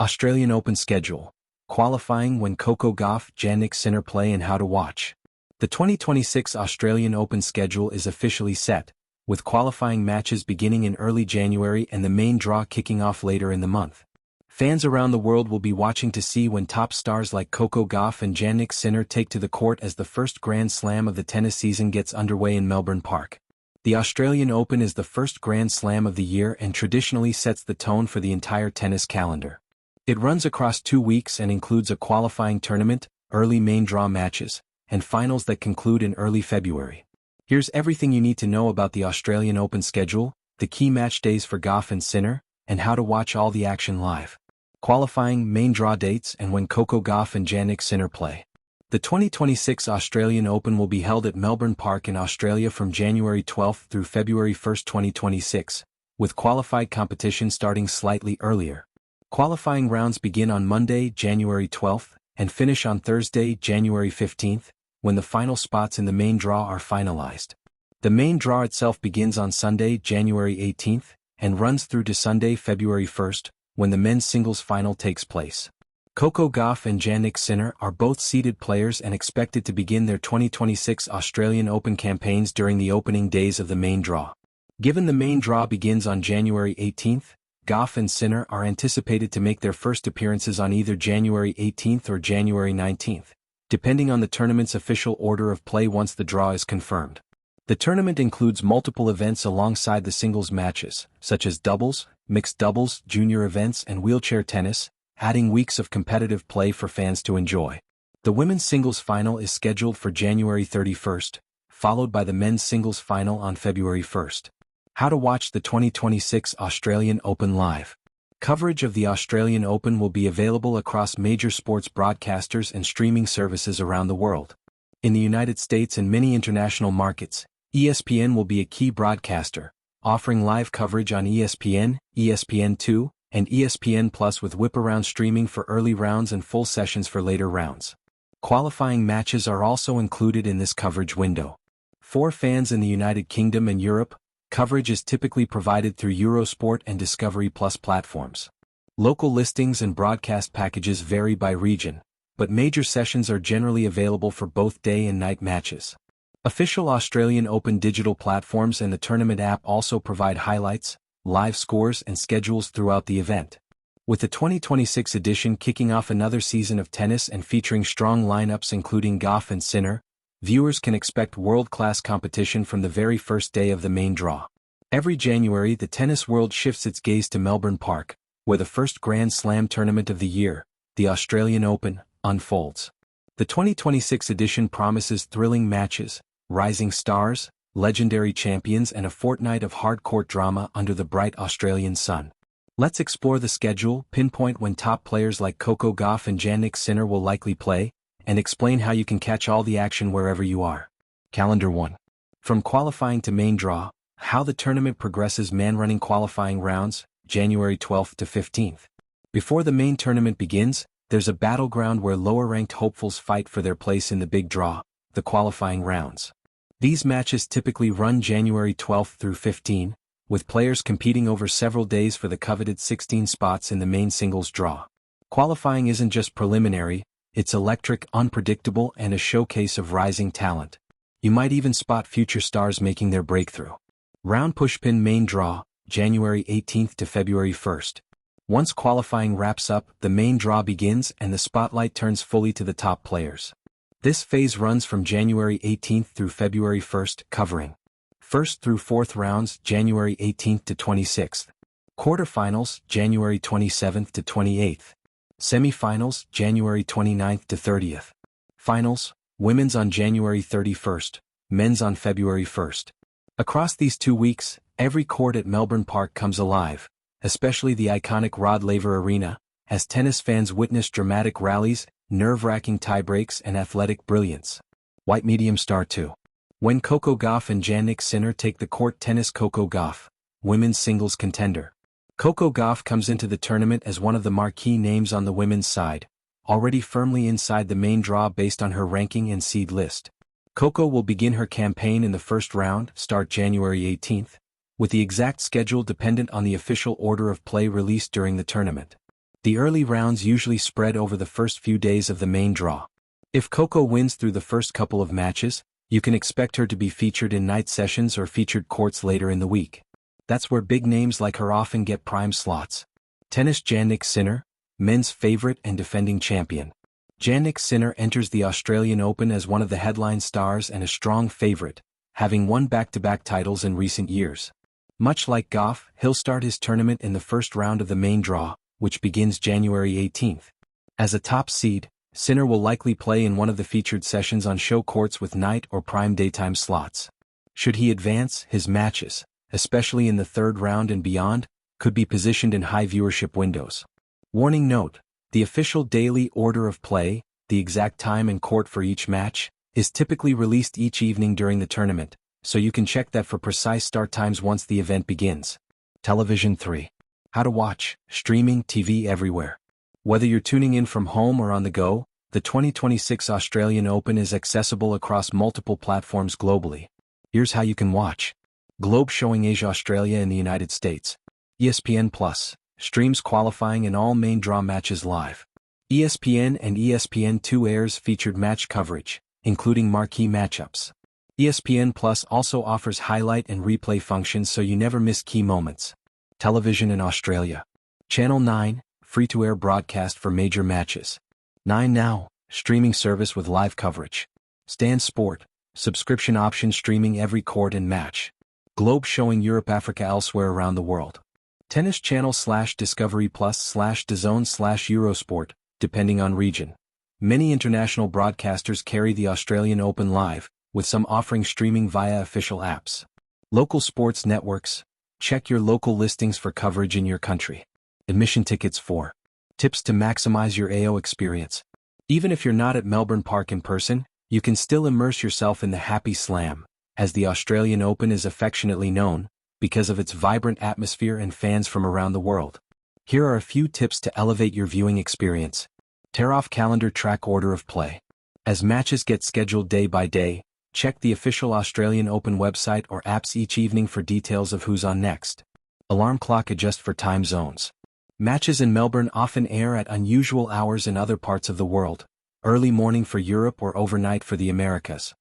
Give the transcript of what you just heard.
Australian Open schedule. Qualifying when Coco Gauff Jannik Sinner play and how to watch. The 2026 Australian Open schedule is officially set, with qualifying matches beginning in early January and the main draw kicking off later in the month. Fans around the world will be watching to see when top stars like Coco Gauff and Jannik Sinner take to the court as the first Grand Slam of the tennis season gets underway in Melbourne Park. The Australian Open is the first Grand Slam of the year and traditionally sets the tone for the entire tennis calendar. It runs across 2 weeks and includes a qualifying tournament, early main draw matches, and finals that conclude in early February. Here's everything you need to know about the Australian Open schedule, the key match days for Gauff and Sinner, and how to watch all the action live. Qualifying, main draw dates, and when Coco Gauff and Jannik Sinner play. The 2026 Australian Open will be held at Melbourne Park in Australia from January 12 through February 1, 2026, with qualified competition starting slightly earlier. Qualifying rounds begin on Monday, January 12, and finish on Thursday, January 15, when the final spots in the main draw are finalized. The main draw itself begins on Sunday, January 18, and runs through to Sunday, February 1, when the men's singles final takes place. Coco Gauff and Jannik Sinner are both seeded players and expected to begin their 2026 Australian Open campaigns during the opening days of the main draw. Given the main draw begins on January 18, Gauff and Sinner are anticipated to make their first appearances on either January 18 or January 19, depending on the tournament's official order of play once the draw is confirmed. The tournament includes multiple events alongside the singles matches, such as doubles, mixed doubles, junior events, and wheelchair tennis, adding weeks of competitive play for fans to enjoy. The women's singles final is scheduled for January 31, followed by the men's singles final on February 1. How to watch the 2026 Australian Open live. Coverage of the Australian Open will be available across major sports broadcasters and streaming services around the world. In the United States and many international markets, ESPN will be a key broadcaster, offering live coverage on ESPN, ESPN2, and ESPN Plus with whip-around streaming for early rounds and full sessions for later rounds. Qualifying matches are also included in this coverage window. For fans in the United Kingdom and Europe, coverage is typically provided through Eurosport and Discovery Plus platforms. Local listings and broadcast packages vary by region, but major sessions are generally available for both day and night matches. Official Australian Open digital platforms and the tournament app also provide highlights, live scores, and schedules throughout the event. With the 2026 edition kicking off another season of tennis and featuring strong lineups including Gauff and Sinner, viewers can expect world-class competition from the very first day of the main draw. Every January, the tennis world shifts its gaze to Melbourne Park, where the first Grand Slam tournament of the year, the Australian Open, unfolds. The 2026 edition promises thrilling matches, rising stars, legendary champions, and a fortnight of hard-court drama under the bright Australian sun. Let's explore the schedule, pinpoint when top players like Coco Gauff and Jannik Sinner will likely play, and explain how you can catch all the action wherever you are. Calendar 1. From qualifying to main draw, how the tournament progresses. Man-running qualifying rounds, January 12 to 15. Before the main tournament begins, there's a battleground where lower-ranked hopefuls fight for their place in the big draw, the qualifying rounds. These matches typically run January 12 through 15, with players competing over several days for the coveted 16 spots in the main singles draw. Qualifying isn't just preliminary, it's electric, unpredictable, and a showcase of rising talent. You might even spot future stars making their breakthrough. Round pushpin main draw, January 18 to February 1. Once qualifying wraps up, the main draw begins and the spotlight turns fully to the top players. This phase runs from January 18 through February 1, covering 1st through 4th rounds, January 18 to 26th. Quarterfinals, January 27 to 28th. Semifinals, January 29 to 30th. Finals, women's on January 31, men's on February 1. Across these 2 weeks, every court at Melbourne Park comes alive, especially the iconic Rod Laver Arena, as tennis fans witness dramatic rallies, nerve-wracking tiebreaks, and athletic brilliance. White medium star 2. When Coco Gauff and Jannik Sinner take the court. Tennis. Coco Gauff, women's singles contender. Coco Gauff comes into the tournament as one of the marquee names on the women's side, already firmly inside the main draw based on her ranking and seed list. Coco will begin her campaign in the first round, start January 18, with the exact schedule dependent on the official order of play released during the tournament. The early rounds usually spread over the first few days of the main draw. If Coco wins through the first couple of matches, you can expect her to be featured in night sessions or featured courts later in the week. That's where big names like her often get prime slots. Tennis Jannik Sinner, men's favorite and defending champion. Jannik Sinner enters the Australian Open as one of the headline stars and a strong favorite, having won back-to-back titles in recent years. Much like Gauff, he'll start his tournament in the first round of the main draw, which begins January 18th. As a top seed, Sinner will likely play in one of the featured sessions on show courts with night or prime daytime slots. Should he advance, his matches, especially in the third round and beyond, could be positioned in high viewership windows. Warning note: the official daily order of play, the exact time and court for each match, is typically released each evening during the tournament, so you can check that for precise start times once the event begins. Television 3. How to watch, streaming TV everywhere. Whether you're tuning in from home or on the go, the 2026 Australian Open is accessible across multiple platforms globally. Here's how you can watch. Globe showing Asia, Australia and the United States. ESPN Plus streams qualifying and all main draw matches live. ESPN and ESPN2 airs featured match coverage, including marquee matchups. ESPN Plus also offers highlight and replay functions so you never miss key moments. Television in Australia. Channel 9, free-to-air broadcast for major matches. 9 Now, streaming service with live coverage. Stan Sport, subscription option streaming every court and match. Globe showing Europe, Africa, elsewhere around the world. Tennis Channel /Discovery Plus /DAZN /Eurosport, depending on region. Many international broadcasters carry the Australian Open live, with some offering streaming via official apps. Local sports networks. Check your local listings for coverage in your country. Admission tickets. 4 tips to maximize your AO experience. Even if you're not at Melbourne Park in person, you can still immerse yourself in the Happy Slam, as the Australian Open is affectionately known, because of its vibrant atmosphere and fans from around the world. Here are a few tips to elevate your viewing experience. Tear off calendar, track order of play. As matches get scheduled day by day, check the official Australian Open website or apps each evening for details of who's on next. Alarm clock, adjust for time zones. Matches in Melbourne often air at unusual hours in other parts of the world, early morning for Europe or overnight for the Americas.